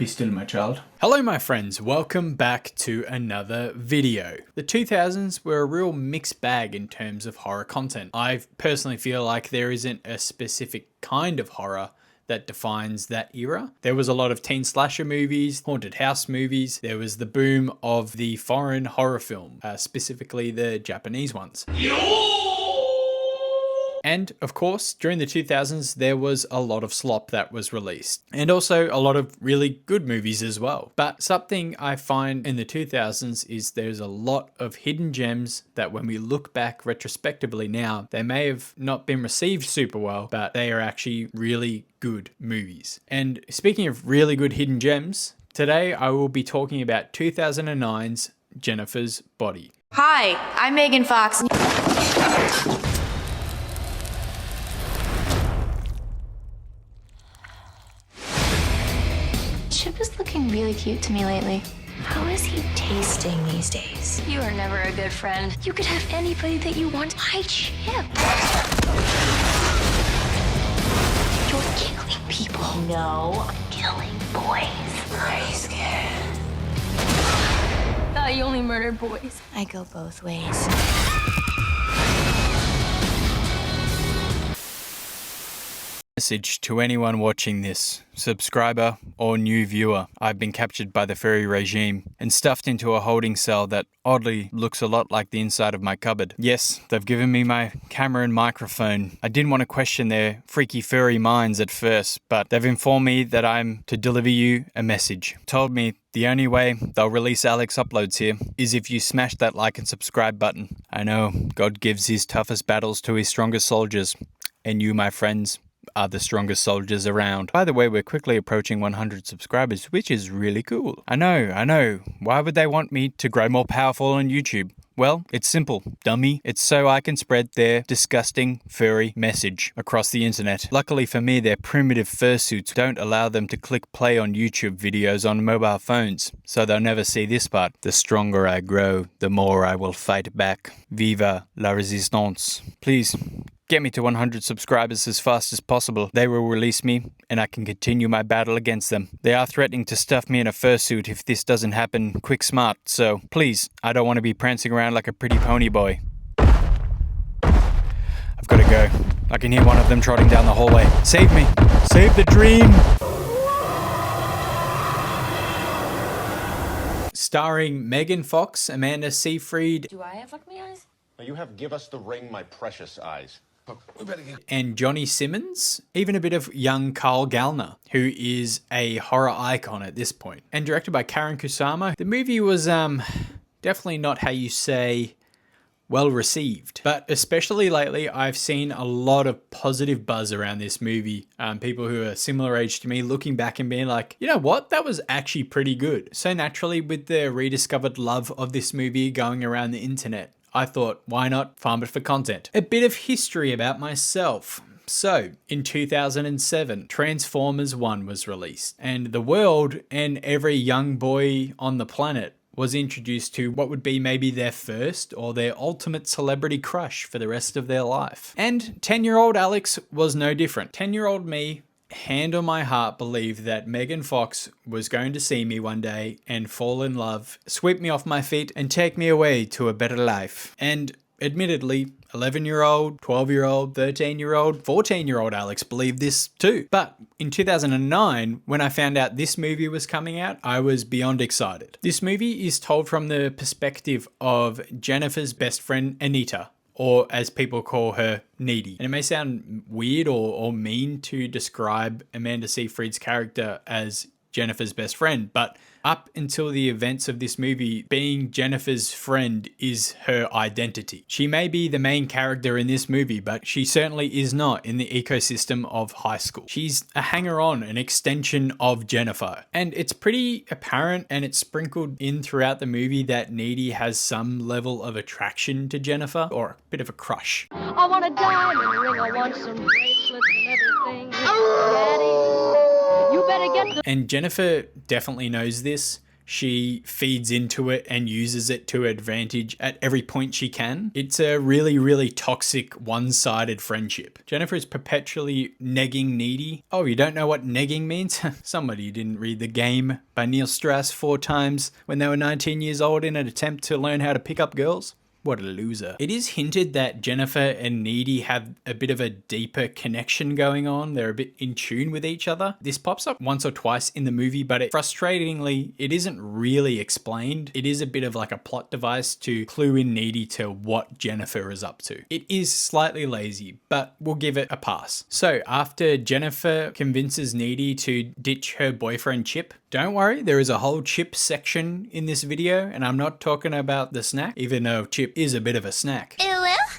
Be still, my child. Hello my friends, welcome back to another video. The 2000s were a real mixed bag in terms of horror content. I personally feel like there isn't a specific kind of horror that defines that era. There was a lot of teen slasher movies, haunted house movies. There was the boom of the foreign horror film, specifically the Japanese ones. And of course, during the 2000s, there was a lot of slop that was released, and also a lot of really good movies as well. But something I find in the 2000s is there's a lot of hidden gems that when we look back retrospectively now, they may have not been received super well, but they are actually really good movies. And speaking of really good hidden gems, today I will be talking about 2009's Jennifer's Body. Hi, I'm Megan Fox. Chip is looking really cute to me lately. How is he tasting these days? You are never a good friend. You could have anybody that you want. Why Chip? You're killing people. No, I'm killing boys. Are you scared? You only murdered boys. I go both ways. Message to anyone watching this, subscriber or new viewer. I've been captured by the furry regime and stuffed into a holding cell that oddly looks a lot like the inside of my cupboard. Yes, they've given me my camera and microphone. I didn't want to question their freaky furry minds at first, but they've informed me that I'm to deliver you a message. Told me the only way they'll release Alex uploads here is if you smash that like and subscribe button. I know God gives his toughest battles to his strongest soldiers, and you, my friends, are the strongest soldiers around. By the way, we're quickly approaching 100 subscribers, which is really cool. I know. Why would they want me to grow more powerful on YouTube? Well, it's simple, dummy. It's so I can spread their disgusting, furry message across the internet. Luckily for me, their primitive fursuits don't allow them to click play on YouTube videos on mobile phones, so they'll never see this part. The stronger I grow, the more I will fight back. Viva la résistance. Please, get me to 100 subscribers as fast as possible. They will release me, and I can continue my battle against them. They are threatening to stuff me in a fursuit if this doesn't happen quick smart, so please, I don't want to be prancing around like a pretty pony boy. I've got to go. I can hear one of them trotting down the hallway. Save me! Save the dream! Starring Megan Fox, Amanda Seyfried, Do I have lucky eyes? You have give us the ring, my precious eyes. and Johnny Simmons, even a bit of young Carl Gallner, who is a horror icon at this point. And directed by Karen Kusama. The movie was definitely not how you say well received, but especially lately I've seen a lot of positive buzz around this movie. People who are similar age to me looking back and being like, you know what, that was actually pretty good. So naturally, with the rediscovered love of this movie going around the internet, I thought, why not farm it for content? A bit of history about myself. So, in 2007, Transformers 1 was released, and the world and every young boy on the planet was introduced to what would be maybe their first or their ultimate celebrity crush for the rest of their life. And 10-year-old Alex was no different. 10-year-old me, hand on my heart, believed that Megan Fox was going to see me one day and fall in love, sweep me off my feet, and take me away to a better life. And admittedly, 11-year-old, 12-year-old, 13-year-old, 14-year-old Alex believed this too. But in 2009, when I found out this movie was coming out, I was beyond excited. This movie is told from the perspective of Jennifer's best friend, Anita, or as people call her, Needy. And it may sound weird or mean to describe Amanda Seyfried's character as Jennifer's best friend, but up until the events of this movie, being Jennifer's friend is her identity. She may be the main character in this movie, but she certainly is not in the ecosystem of high school. She's a hanger-on, an extension of Jennifer. And it's pretty apparent, and it's sprinkled in throughout the movie, that Needy has some level of attraction to Jennifer, or a bit of a crush. I want a diamond ring, I want some bracelets and everything. Daddy, you better get the... And Jennifer definitely knows this. she feeds into it and uses it to her advantage at every point she can. It's a really, really toxic, one-sided friendship. Jennifer is perpetually negging Needy. Oh, you don't know what negging means? Somebody didn't read The Game by Neil Strauss 4 times when they were 19 years old in an attempt to learn how to pick up girls. What a loser. It is hinted that Jennifer and Needy have a bit of a deeper connection going on. They're a bit in tune with each other. This pops up once or twice in the movie, but frustratingly, it isn't really explained. It is a bit of like a plot device to clue in Needy to what Jennifer is up to. It is slightly lazy, but we'll give it a pass. So after Jennifer convinces Needy to ditch her boyfriend Chip, don't worry, there is a whole Chip section in this video, and I'm not talking about the snack, even though Chip is a bit of a snack.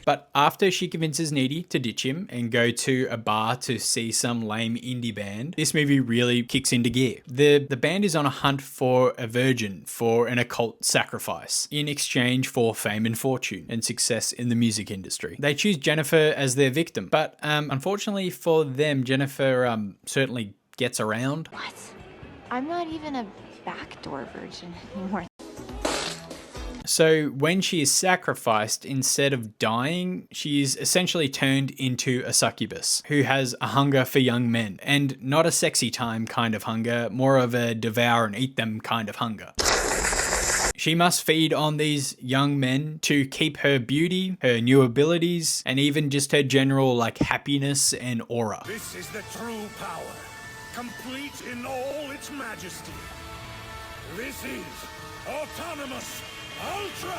But after she convinces Needy to ditch him and go to a bar to see some lame indie band, this movie really kicks into gear. The band is on a hunt for a virgin for an occult sacrifice in exchange for fame and fortune and success in the music industry. They choose Jennifer as their victim, but unfortunately for them, Jennifer certainly gets around. What? I'm not even a backdoor virgin anymore. So when she is sacrificed, instead of dying, she is essentially turned into a succubus who has a hunger for young men, and not a sexy time kind of hunger, more of a devour and eat them kind of hunger. She must feed on these young men to keep her beauty, her new abilities, and even just her general happiness and aura. This is the true power, complete in all its majesty. This is autonomous Ultra!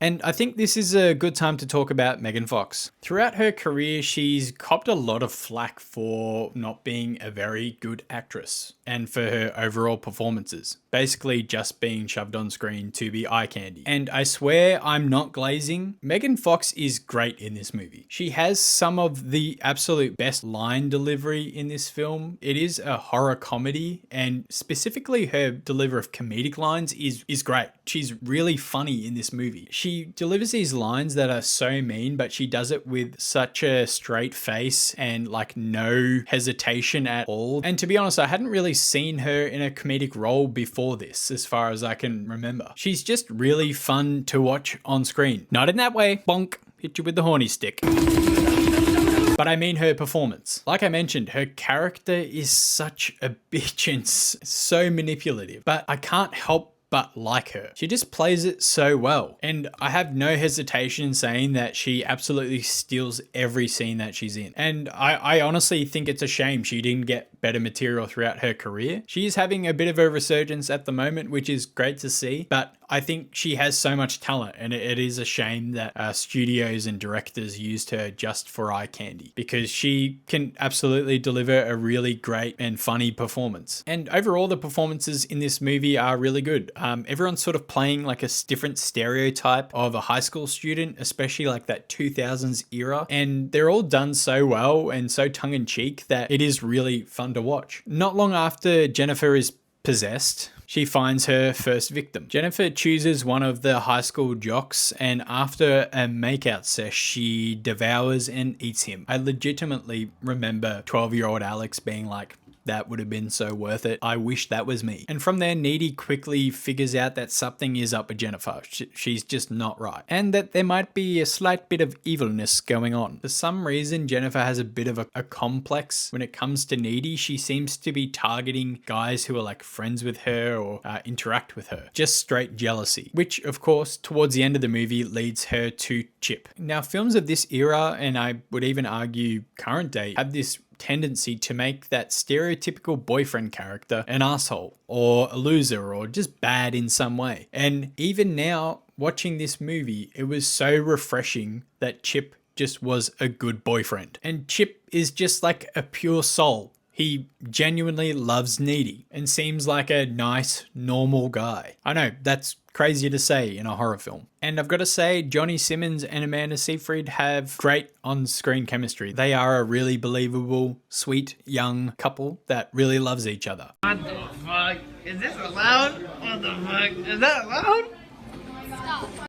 And I think this is a good time to talk about Megan Fox. Throughout her career, she's copped a lot of flack for not being a very good actress and for her overall performances. Basically just being shoved on screen to be eye candy. And I swear I'm not glazing. Megan Fox is great in this movie. She has some of the absolute best line delivery in this film. It is a horror comedy, and specifically her delivery of comedic lines is great. She's really funny in this movie. She delivers these lines that are so mean, but she does it with such a straight face and no hesitation at all. And to be honest, I hadn't really seen her in a comedic role before this, as far as I can remember. She's just really fun to watch on screen. Not in that way, bonk, hit you with the horny stick. But I mean her performance. Like I mentioned, her character is such a bitch and so manipulative, but I can't help but like her. She just plays it so well. And I have no hesitation in saying that she absolutely steals every scene that she's in. And I honestly think it's a shame she didn't get better material throughout her career. She's having a bit of a resurgence at the moment, which is great to see, but I think she has so much talent, and it is a shame that studios and directors used her just for eye candy, because she can absolutely deliver a really great and funny performance. And overall, the performances in this movie are really good. Everyone's sort of playing a different stereotype of a high school student, especially that 2000's era, and they're all done so well and so tongue-in-cheek that it is really fun to watch. Not long after Jennifer is possessed, she finds her first victim. Jennifer chooses one of the high school jocks, and after a makeout sesh, she devours and eats him. I legitimately remember 12-year-old Alex being like, that would have been so worth it. I wish that was me. And from there, Needy quickly figures out that something is up with Jennifer. She's just not right. And that there might be a slight bit of evilness going on. For some reason, Jennifer has a bit of a complex when it comes to Needy. She seems to be targeting guys who are friends with her or interact with her. Just straight jealousy. Which, of course, towards the end of the movie leads her to Chip. Now, films of this era, and I would even argue current day, have this tendency to make that stereotypical boyfriend character an asshole or a loser or just bad in some way. And even now, watching this movie, it was so refreshing that Chip just was a good boyfriend. And Chip is just a pure soul. He genuinely loves Needy and seems like a nice, normal guy. I know, that's crazy to say in a horror film. And I've got to say, Johnny Simmons and Amanda Seyfried have great on-screen chemistry. They are a really believable, sweet, young couple that really loves each other. What the fuck? Is this allowed? What the fuck? Is that allowed?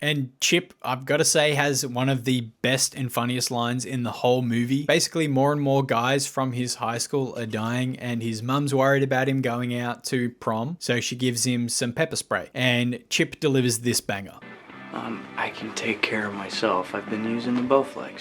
And Chip, I've got to say, has one of the best and funniest lines in the whole movie. Basically, more and more guys from his high school are dying, and his mum's worried about him going out to prom, so she gives him some pepper spray. And Chip delivers this banger. I can take care of myself. I've been using the Bowflex.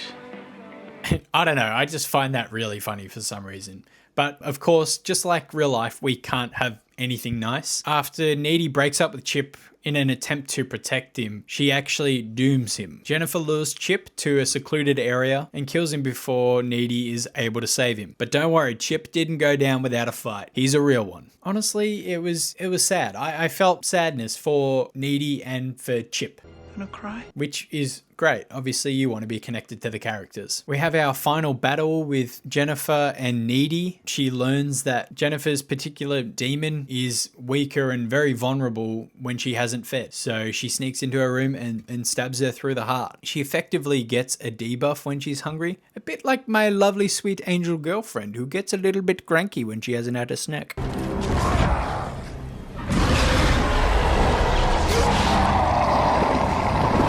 I don't know, I just find that really funny for some reason. But of course, just like real life, we can't have anything nice. After Needy breaks up with Chip in an attempt to protect him, she actually dooms him. Jennifer lures Chip to a secluded area and kills him before Needy is able to save him. But don't worry, Chip didn't go down without a fight. He's a real one. Honestly, it was sad. I felt sadness for Needy and for Chip. Gonna cry? Which is great. Obviously, you want to be connected to the characters. We have our final battle with Jennifer and Needy. She learns that Jennifer's particular demon is weaker and very vulnerable when she hasn't fed. So she sneaks into her room and stabs her through the heart. She effectively gets a debuff when she's hungry. A bit like my lovely sweet angel girlfriend who gets a little bit cranky when she hasn't had a snack.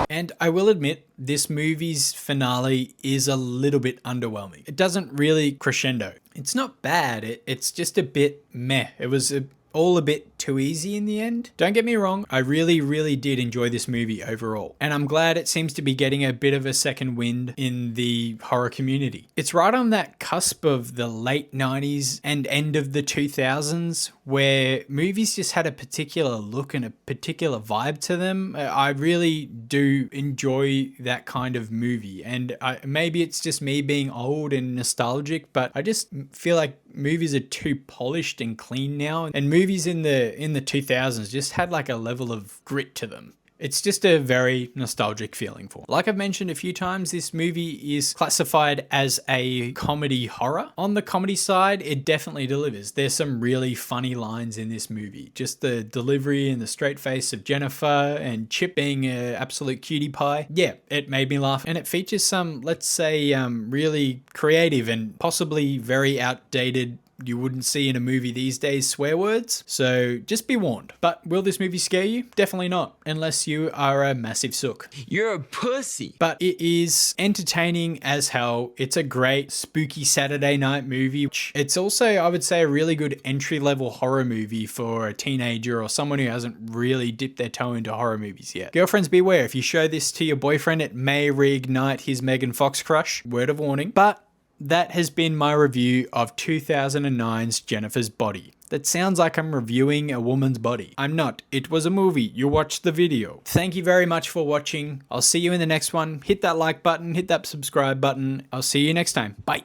And I will admit, this movie's finale is a little bit underwhelming. It doesn't really crescendo. It's not bad, it's just a bit meh. It was all a bit too easy in the end. Don't get me wrong, I really did enjoy this movie overall. And I'm glad it seems to be getting a bit of a second wind in the horror community. It's right on that cusp of the late 90s and end of the 2000s where movies just had a particular look and a particular vibe to them. I really do enjoy that kind of movie. And maybe it's just me being old and nostalgic, but I just feel like movies are too polished and clean now. And movies in the 2000s just had like a level of grit to them. It's just a very nostalgic feeling for me. Like I've mentioned a few times, this movie is classified as a comedy horror. On the comedy side, it definitely delivers. There's some really funny lines in this movie. Just the delivery and the straight face of Jennifer and Chip being an absolute cutie pie. Yeah, it made me laugh. And it features some, let's say, really creative and possibly very outdated, you wouldn't see in a movie these days, swear words. So just be warned. But will this movie scare you? Definitely not, unless you are a massive sook. You're a pussy. But it is entertaining as hell. It's a great spooky Saturday night movie. It's also, I would say, a really good entry-level horror movie for a teenager or someone who hasn't really dipped their toe into horror movies yet. Girlfriends beware, if you show this to your boyfriend, it may reignite his Megan Fox crush. Word of warning. But that has been my review of 2009's Jennifer's Body. That sounds like I'm reviewing a woman's body. I'm not. It was a movie. You watched the video. Thank you very much for watching. I'll see you in the next one. Hit that like button, hit that subscribe button. I'll see you next time. Bye.